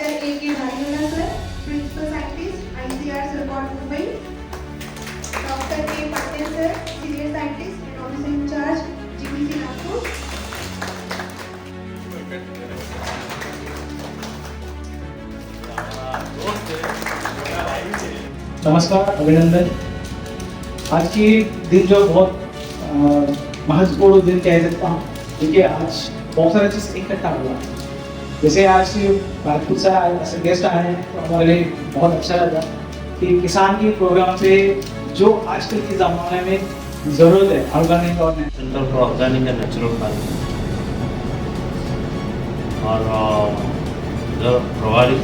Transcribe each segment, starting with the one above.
Doctor A.K. भानुला sir, principal scientist ICR CIRCOT Mumbai, doctor K. Patel sir, senior scientist and officer in-charge GBC Nagpur. नमस्कार, अभिनंदन। आज की दिन जो बहुत महत्वपूर्ण दिन कह सकता हूँ, क्योंकि आज बहुत सारे चीज़ इकट्ठा हुआ। जैसे आज भारतपुर से ऐसे गेस्ट आए हैं तो हमारे लिए बहुत अच्छा लगा कि किसान के प्रोग्राम से जो आजकल के ज़माने में ज़रूरत है ऑर्गेनिक और centre for organic and natural farming और प्रभारी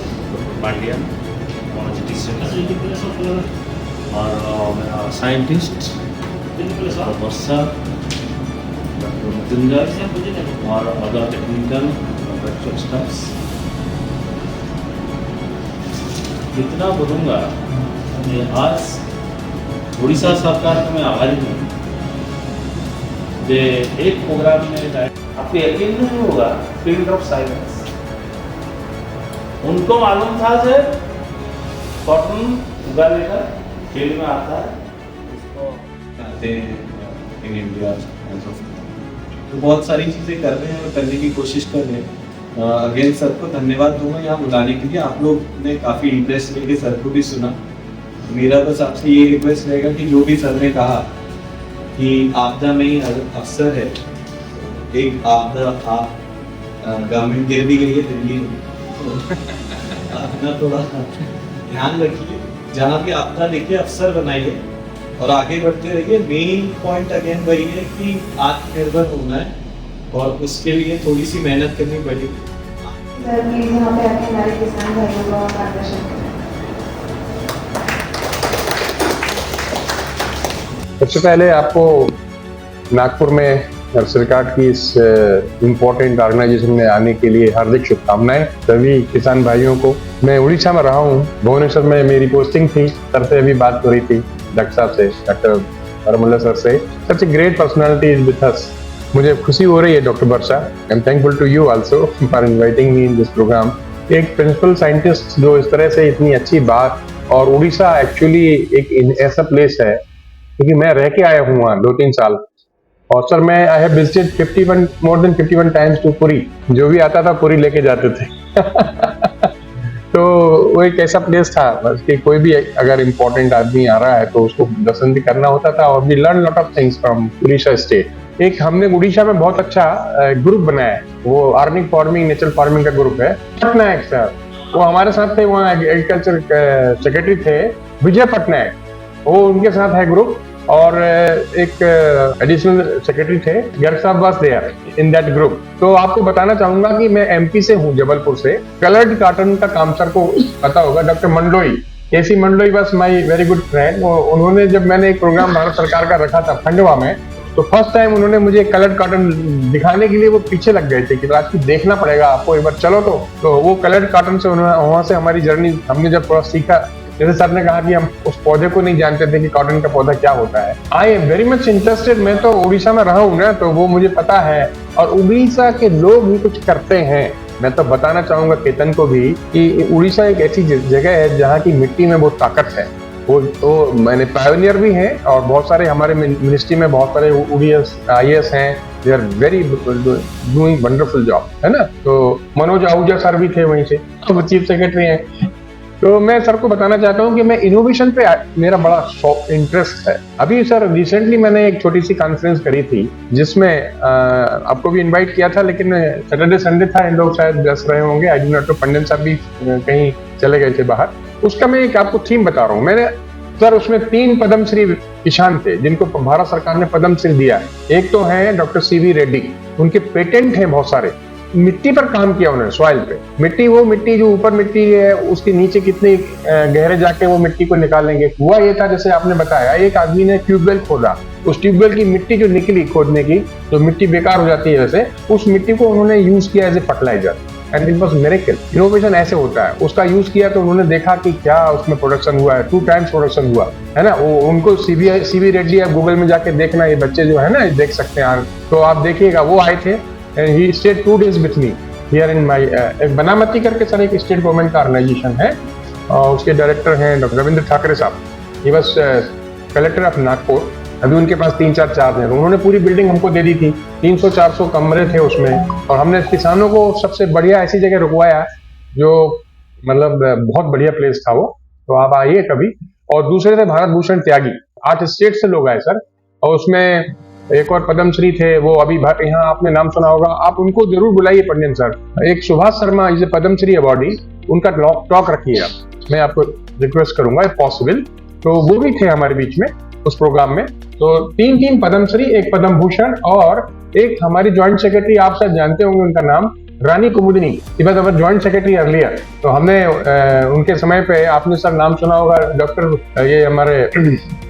पांड्या और मेरा साइंटिस्ट वर्षा डॉक्टर मृत्युंजय और अदर टेक्निकल प्रोफेशनल स्टाफ्स। इतना बोलूँगा कि आज उड़ीसा सरकार को मैं आभारी हूँ कि एक प्रोग्राम में आपको यकीन नहीं होगा, फील्ड ऑफ साइंस उनको मालूम था से कॉटन उगाने का फील्ड में आता है, उसको आते हैं इन इंडिया। तो बहुत सारी चीज़ें कर रहे हैं और करने की कोशिश कर रहे हैं। अगेन सर को धन्यवाद दूंगा यहाँ बुलाने के लिए। आप लोग ने काफ़ी इंटरेस्ट लेके सर को भी सुना। मेरा बस आपसे ये रिक्वेस्ट रहेगा कि जो भी सर ने कहा कि आपदा में ही अवसर है, एक आपदा गवर्नमेंट गिर भी गई है दिल्ली में, अपना थोड़ा ध्यान रखिए, जहाँ भी आपदा देखिए अवसर बनाइए और आगे बढ़ते रहिए। मेन पॉइंट अगेन वही है कि आत्मनिर्भर होना है और उसके लिए थोड़ी सी मेहनत करनी पड़ेगी। सर प्लीज यहाँ पे आके हमारे किसान भाइयों का मार्गदर्शन करें। सबसे पहले आपको नागपुर में सरकार की इस इम्पोर्टेंट ऑर्गेनाइजेशन में आने के लिए हार्दिक शुभकामनाएं सभी किसान भाइयों को। मैं उड़ीसा में रहा हूँ, भुवनेश्वर में मेरी पोस्टिंग थी। सर से अभी बात हो रही थी, डॉक्टर साहब से, डॉक्टर परमुल्ला सर से। Such a great personality is with us. मुझे खुशी हो रही है doctor Varsha, I am thankful to you also for inviting me in this programme. एक प्रिंसिपल साइंटिस्ट जो इस तरह से इतनी अच्छी बात, और उड़ीसा एक्चुअली एक ऐसा प्लेस है क्योंकि मैं रह के आया हूँ वहाँ 2-3 साल। और सर मैं I have visited more than 51 times to Puri. जो भी आता था पुरी लेके जाते थे तो वो एक ऐसा प्लेस था बस कि कोई भी अगर इम्पोर्टेंट आदमी आ रहा है तो उसको दर्शन भी करना होता था। और we learn lot of things from Orissa state. एक हमने उड़ीसा में बहुत अच्छा ग्रुप बनाया है, वो ऑर्गेनिक फार्मिंग नेचुरल फार्मिंग का ग्रुप है। पटनायक सर वो हमारे साथ थे, वहाँ एग्रीकल्चर सेक्रेटरी थे विजय पटनायक, वो उनके साथ है ग्रुप। और एक एडिशनल सेक्रेटरी थे गर्ग साहब was there in that group. तो आपको बताना चाहूंगा कि मैं MP से हूँ, जबलपुर से। कलर्ड कॉटन का काम सर को पता होगा, doctor Mandloi, KC Mandloi was my very good friend. उन्होंने जब मैंने एक प्रोग्राम भारत सरकार का रखा था खंडवा में, तो फर्स्ट टाइम उन्होंने मुझे कलर्ड कॉटन दिखाने के लिए वो पीछे लग गए थे कि तो आज कुछ देखना पड़ेगा आपको, एक बार चलो। तो वो कलर्ड कॉटन से वहां से हमारी जर्नी हमने जब थोड़ा सीखा। जैसे सर ने कहा कि हम उस पौधे को नहीं जानते थे कि कॉटन का पौधा क्या होता है। आई एम वेरी मच इंटरेस्टेड। मैं तो उड़ीसा में रहा हूँ ना, तो वो मुझे पता है। और उड़ीसा के लोग भी कुछ करते हैं। मैं तो बताना चाहूंगा केतन को भी कि उड़ीसा एक ऐसी जगह है जहाँ की मिट्टी में बहुत ताकत है। वो तो मैंने पायोनियर भी हैं और बहुत सारे हमारे मिनिस्ट्री में बहुत सारे IAS हैं। They are very doing wonderful job, है ना। तो मनोज आहूजा सर भी थे वहीं से, तो चीफ सेक्रेटरी हैं। तो मैं सर को बताना चाहता हूँ कि मैं इनोवेशन पे मेरा बड़ा इंटरेस्ट है। अभी सर रिसेंटली मैंने एक छोटी सी कॉन्फ्रेंस करी थी जिसमें आपको भी इनवाइट किया था, लेकिन सैटरडे संडे था, इन लोग शायद व्यस्त रहे होंगे। आई डू नॉट नो, पंडित साहब भी कहीं चले गए थे बाहर। उसका मैं एक आपको थीम बता रहा हूँ। मैंने सर उसमें 3 पद्मश्री किसान थे जिनको भारत सरकार ने पद्मश्री दिया है। एक तो है डॉक्टर CV रेड्डी, उनके पेटेंट हैं बहुत सारे। मिट्टी पर काम किया उन्होंने, सॉइल पे। वो मिट्टी जो ऊपर मिट्टी है उसके नीचे कितने गहरे जाके वो मिट्टी को निकालेंगे। हुआ ये था, जैसे आपने बताया, एक आदमी ने ट्यूबवेल खोदा, उस ट्यूबवेल की मिट्टी जो निकली खोदने की, जो मिट्टी बेकार हो जाती है वैसे, उस मिट्टी को उन्होंने यूज किया as a fertiliser and it was miracle. Innovation ऐसे होता है। उसका यूज किया तो उन्होंने देखा कि क्या उसमें प्रोडक्शन हुआ है, 2 टाइम्स प्रोडक्शन हुआ है ना। वो उनको CV रेड्डी, आप गूगल में जाके देखना, ये बच्चे जो है ना देख सकते हैं। तो आप देखिएगा, वो आए थे and he stayed 2 days with me। Here in my एक बनामती करके सर एक स्टेट गवर्नमेंट का ऑर्गेनाइजेशन है और उसके डायरेक्टर हैं डॉक्टर रविंद्र ठाकरे साहब। ये बस कलेक्टर ऑफ नागपुर, अभी उनके पास 3-4 चार्ज हैं। उन्होंने पूरी बिल्डिंग हमको दे दी थी, 300-400 कमरे थे उसमें, और हमने किसानों को सबसे बढ़िया ऐसी जगह रुकवाया जो मतलब बहुत बढ़िया प्लेस था वो। तो आप आइए कभी। और दूसरे थे भारत भूषण त्यागी, 8 स्टेट से लोग आए सर, और उसमें एक और पद्मश्री थे, वो अभी यहाँ आपने नाम सुना होगा, आप उनको जरूर बुलाइए पंडित सर। एक Subhash Sharma is a Padma Shri awardee, उनका टॉक रखिएगा, मैं आपको रिक्वेस्ट करूंगा इफ पॉसिबल। तो वो भी थे हमारे बीच में उस प्रोग्राम में। तो 3 पद्मश्री, एक पद्म भूषण, और एक हमारी ज्वाइंट सेक्रेटरी, आप शायद जानते होंगे उनका नाम, Rani Kumudini, he was our joint secretary earlier. तो हमने उनके समय पे, आपने सर नाम सुना होगा, डॉक्टर ये हमारे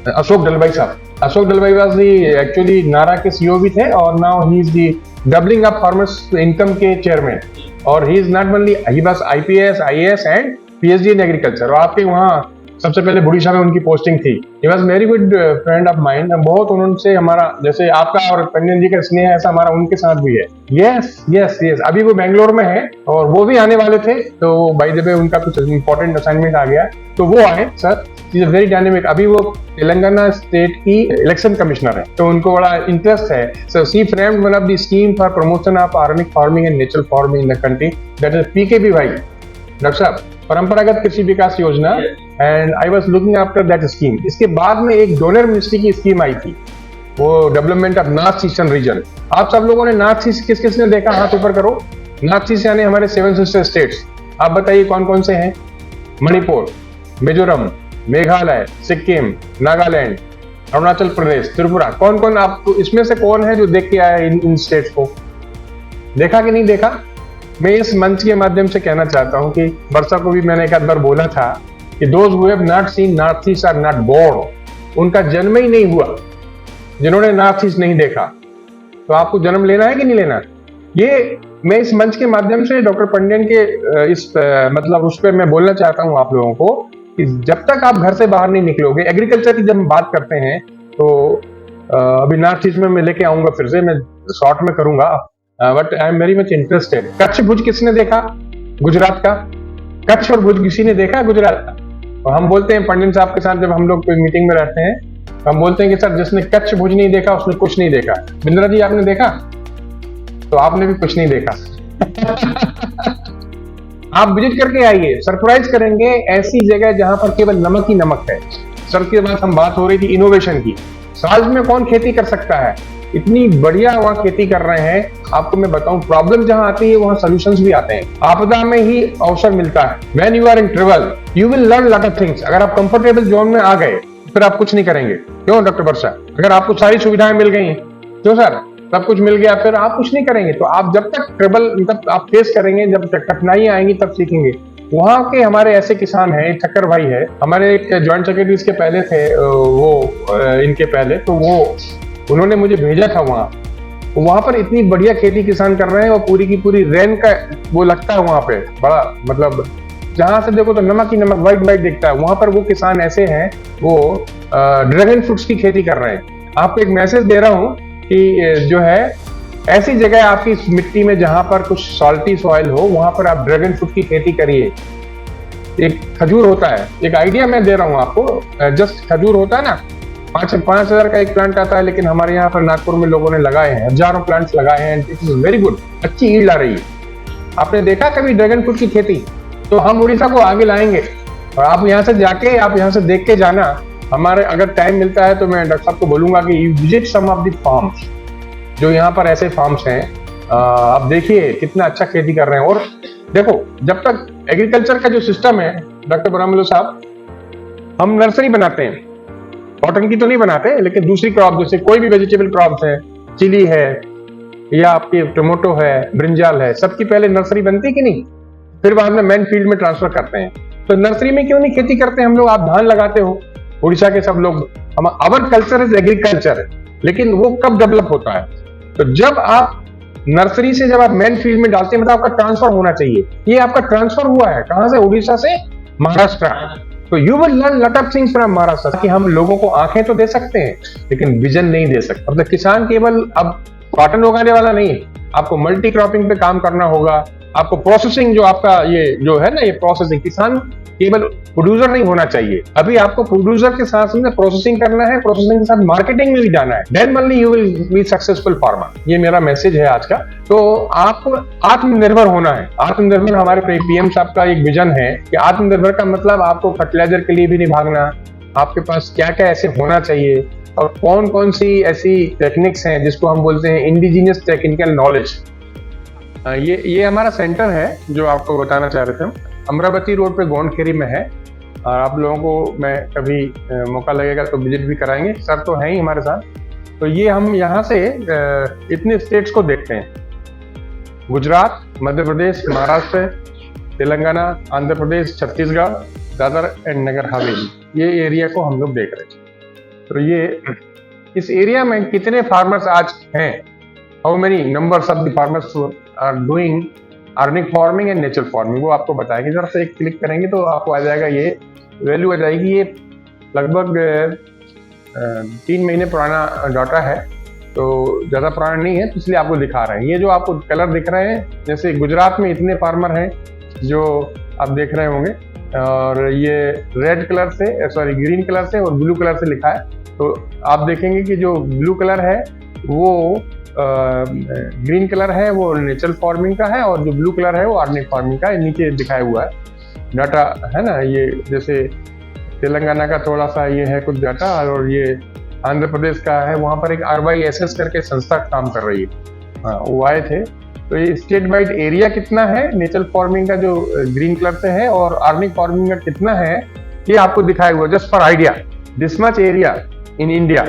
अशोक डलवाई साहब। अशोक डलवाई वाज दी एक्चुअली नारा के सीईओ भी थे, और now he is the doubling up farmers income के चेयरमैन, और he is not only, he was IPS, IAS and PhD in agriculture. और आपके वहाँ सबसे पहले उड़ीसा में उनकी पोस्टिंग थी। He was very good friend of mind. बहुत उनसे हमारा, जैसे आपका और पंडित जी का स्नेह है, ऐसा हमारा उनके साथ भी है। यस यस यस, अभी वो बेंगलोर में है और वो भी आने वाले थे, तो बाय द वे उनका कुछ इंपॉर्टेंट असाइनमेंट आ गया, तो वो आए सर। Is very dynamic. अभी वो तेलंगाना स्टेट की इलेक्शन कमिश्नर है, तो उनको बड़ा इंटरेस्ट है। So she framed one of the scheme for promotion of organic farming and natural farming in the country, that is PKVY, doctor साहब, Paramparagat Krishi Vikas Yojana, and I was looking after that scheme. इसके बाद में एक डोनर मिनिस्ट्री की scheme आई थी, वो development of north eastern region. आप सब लोगों ने नॉर्थ ईस्ट किस किसने देखा, हाथ ऊपर करो। नॉर्थ ईस्ट यानी हमारे 7 सिस्टर स्टेट्स, आप बताइए कौन कौन से हैं? मणिपुर, मिजोरम, मेघालय, सिक्किम, नागालैंड, अरुणाचल प्रदेश, त्रिपुरा। कौन कौन, आपको इसमें से कौन है जो देख के आया इन स्टेट्स को? देखा कि नहीं देखा? मैं इस मंच के माध्यम से कहना चाहता हूं कि वर्षा को भी मैंने एक आध बार बोला था कि those who have not seen North East are not born, उनका जन्म ही नहीं हुआ जिन्होंने नॉर्थ ईस्ट नहीं देखा। तो आपको जन्म लेना है कि नहीं लेना? ये मैं इस मंच के माध्यम से डॉक्टर पंडियन के इस मतलब उस पर मैं बोलना चाहता हूं आप लोगों को कि जब तक आप घर से बाहर नहीं निकलोगे, एग्रीकल्चर की जब हम बात करते हैं तो अभी नॉर्थ ईस्ट में मैं लेके आऊंगा, फिर से मैं शॉर्ट में करूंगा, but I am very much interested. Kutch Bhuj किसने देखा? गुजरात का कच्छ और भुज किसी ने देखा गुजरात का? और हम बोलते हैं पंडित साहब के साथ जब हम लोग कोई मीटिंग में रहते हैं, हम बोलते हैं कि सर जिसने कच्छ भुज नहीं देखा उसने कुछ नहीं देखा। बिंद्रा जी आपने देखा? तो आपने भी कुछ नहीं देखा। आप विजिट करके आइए, सरप्राइज करेंगे। ऐसी जगह जहां पर केवल नमक ही नमक है। सर के बाद हम बात हो रही थी इनोवेशन की, साल में कौन खेती कर सकता है? इतनी बढ़िया वहाँ खेती कर रहे हैं। आपको मैं बताऊं, प्रॉब्लम जहां आती है वहां सॉल्यूशंस भी आते हैं। आपदा में ही अवसर मिलता है। When you are in trouble you will learn lot of things. अगर आप कंफर्टेबल जोन में आ गए फिर आप कुछ नहीं करेंगे। क्यों डॉक्टर वर्षा? अगर आपको सारी सुविधाएं मिल गई, क्यों सर, सब कुछ मिल गया, फिर आप कुछ नहीं करेंगे। तो आप जब तक ट्रबल मतलब आप फेस करेंगे, जब तक कठिनाइयां आएंगी तब सीखेंगे। वहाँ के हमारे ऐसे किसान हैं, ठक्कर भाई है, हमारे एक ज्वाइंट सेक्रेटरी इसके पहले थे, वो इनके पहले, तो वो उन्होंने मुझे भेजा था वहाँ पर इतनी बढ़िया खेती किसान कर रहे हैं, और पूरी की पूरी रेन का वो लगता है वहाँ पे, बड़ा मतलब जहां से देखो तो नमक ही नमक, वाइट वाइट दिखता है। वहां पर वो किसान ऐसे हैं, वो ड्रैगन फ्रूट्स की खेती कर रहे हैं। आपको एक मैसेज दे रहा हूँ कि जो है ऐसी जगह आपकी मिट्टी में जहां पर कुछ सॉल्टी सॉइल हो, वहां पर आप ड्रैगन फ्रूट की खेती करिए। एक खजूर होता है, एक आइडिया मैं दे रहा हूँ आपको, जस्ट खजूर होता है ना, 5,000 का एक प्लांट आता है, लेकिन हमारे यहाँ पर नागपुर में लोगों ने लगाए हैं, हजारों प्लांट्स लगाए हैं। इट इज वेरी गुड, अच्छी ईल्ड आ रही है। आपने देखा कभी ड्रैगन फ्रूट की खेती? तो हम उड़ीसा को आगे लाएंगे, और आप यहाँ से जाके, आप यहाँ से देख के जाना। हमारे अगर टाइम मिलता है तो मैं डॉक्टर साहब को बोलूंगा कि you visit some of the farms, जो यहाँ पर ऐसे फार्म्स हैं। आप देखिए कितना अच्छा खेती कर रहे हैं। और देखो, जब तक एग्रीकल्चर का जो सिस्टम है डॉक्टर ब्रह्मलो साहब, हम नर्सरी बनाते हैं, कॉटन की तो नहीं बनाते, लेकिन दूसरी क्रॉप जैसे कोई भी वेजिटेबल क्रॉप्स है, चिली है या आपके टोमेटो है, ब्रिंजाल है, सबकी पहले नर्सरी बनती कि नहीं? फिर बाद में मेन फील्ड में ट्रांसफर करते हैं। तो नर्सरी में क्यों नहीं खेती करते हम लोग? आप धान लगाते हो, उड़ीसा के सब लोग, हम अवर कल्चर इज एग्रीकल्चर, लेकिन वो कब डेवलप होता है? तो जब आप नर्सरी से जब आप मेन फील्ड में डालते हैं, मतलब आपका ट्रांसफर होना चाहिए। ये आपका ट्रांसफर हुआ है कहां से? उड़ीसा से महाराष्ट्र। तो you will learn lot of things from Maharashtra. कि हम लोगों को आंखें तो दे सकते हैं, लेकिन विजन नहीं दे सकते। मतलब किसान केवल अब कॉटन उगाने वाला नहीं है, आपको मल्टी क्रॉपिंग पे काम करना होगा, आपको प्रोसेसिंग, जो आपका ये जो है ना, ये प्रोसेसिंग, किसान केवल प्रोड्यूसर नहीं होना चाहिए, अभी आपको प्रोड्यूसर के साथ साथ प्रोसेसिंग करना है, प्रोसेसिंग के साथ मार्केटिंग में भी जाना है, then only you will be successful farmer. ये मेरा मैसेज है आज का। तो आपको आत्मनिर्भर होना है। आत्मनिर्भर हमारे पीएम साहब का एक विजन है कि आत्मनिर्भर का मतलब आपको फर्टिलाइजर के लिए भी नहीं भागना, आपके पास क्या क्या ऐसे होना चाहिए और कौन कौन सी ऐसी टेक्निक्स हैं जिसको हम बोलते हैं इंडिजिनियस टेक्निकल नॉलेज। ये हमारा सेंटर है जो आपको बताना चाह रहे थे हम, अमरावती रोड पे गोंडखेरी में है, और आप लोगों को मैं कभी मौका लगेगा तो विजिट भी कराएंगे। सर तो हैं ही हमारे साथ। तो ये हम यहाँ से इतने स्टेट्स को देखते हैं, गुजरात, मध्य प्रदेश, महाराष्ट्र, तेलंगाना, आंध्र प्रदेश, छत्तीसगढ़, दादर एंड नगर हवेली, ये एरिया को हम लोग देख रहे हैं। तो ये इस एरिया में कितने फार्मर्स आज हैं, how many numbers of the farmers are doing organic farming and natural farming, वो आपको बताएगी। जरा से एक क्लिक करेंगे तो आपको आ जाएगा, ये वैल्यू आ जाएगी। ये लगभग 3 महीने पुराना डाटा है, तो ज़्यादा पुराना नहीं है, तो इसलिए आपको दिखा रहे हैं। ये जो आपको कलर दिख रहे हैं, जैसे गुजरात में इतने फार्मर हैं जो आप देख रहे होंगे, और ये रेड कलर से, सॉरी ग्रीन कलर से और ब्लू कलर से लिखा है। तो आप देखेंगे कि जो ब्लू कलर है वो ग्रीन कलर है वो नेचुरल फार्मिंग का है, और जो ब्लू कलर है वो ऑर्गेनिक फार्मिंग का है। नीचे दिखाया हुआ है डाटा, है ना। ये जैसे तेलंगाना का थोड़ा सा ये है कुछ डाटा, और ये आंध्र प्रदेश का है, वहाँ पर एक RYSS करके संस्था काम कर रही है, हाँ वो आए थे। तो ये स्टेट वाइड एरिया कितना है नेचुरल फार्मिंग का जो ग्रीन कलर से है, और ऑर्गेनिक फार्मिंग का कितना है, ये आपको दिखाया हुआ, just for idea, this much area in India.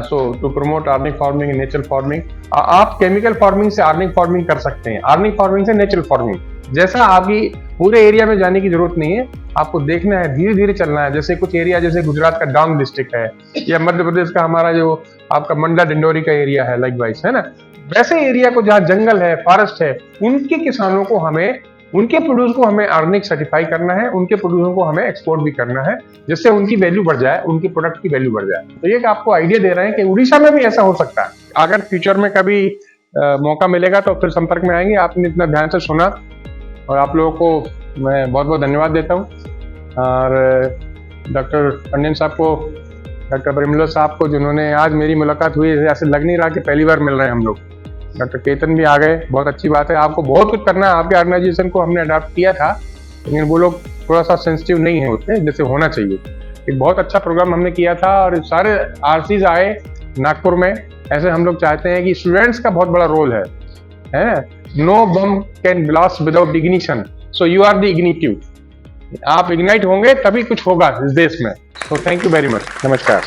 So to promote organic farming and natural farming, आप केमिकल फार्मिंग से ऑर्गेनिक फार्मिंग कर सकते हैं, ऑर्गेनिक फार्मिंग से नेचुरल फार्मिंग। जैसा आपकी पूरे एरिया में जाने की जरूरत नहीं है, आपको देखना है, धीरे धीरे चलना है। जैसे कुछ एरिया, जैसे गुजरात का डांग डिस्ट्रिक्ट है, या मध्य प्रदेश का हमारा जो आपका मंडला डिंडोरी का एरिया है, लाइक वाइज, है ना, वैसे एरिया को जहाँ जंगल है, फॉरेस्ट है, उनके किसानों को हमें, उनके प्रोड्यूस को हमें ऑर्गेनिक सर्टिफाई करना है, उनके प्रोड्यूसर को हमें एक्सपोर्ट भी करना है, जिससे उनकी वैल्यू बढ़ जाए, उनकी प्रोडक्ट की वैल्यू बढ़ जाए। तो ये आपको आइडिया दे रहे हैं कि उड़ीसा में भी ऐसा हो सकता है। अगर फ्यूचर में कभी मौका मिलेगा तो फिर संपर्क में आएंगे। आपने इतना ध्यान से सुना, और आप लोगों को मैं बहुत बहुत धन्यवाद देता हूँ। और डॉक्टर पंडित साहब को, डॉक्टर परिमल साहब को, जिन्होंने आज मेरी मुलाकात हुई, ऐसे लग नहीं रहा कि पहली बार मिल रहे हैं हम लोग। डॉक्टर केतन भी आ गए, बहुत अच्छी बात है। आपको बहुत कुछ करना है, आपके ऑर्गेनाइजेशन को हमने अडॉप्ट किया था, लेकिन वो लोग थोड़ा सा सेंसिटिव नहीं है उतने जैसे होना चाहिए। एक बहुत अच्छा प्रोग्राम हमने किया था, और सारे RCs आए नागपुर में। ऐसे हम लोग चाहते हैं कि स्टूडेंट्स का बहुत बड़ा रोल है। No bomb can blast without ignition, so you are the ignitive. आप इग्नाइट होंगे तभी कुछ होगा इस देश में। तो थैंक यू वेरी मच, नमस्कार।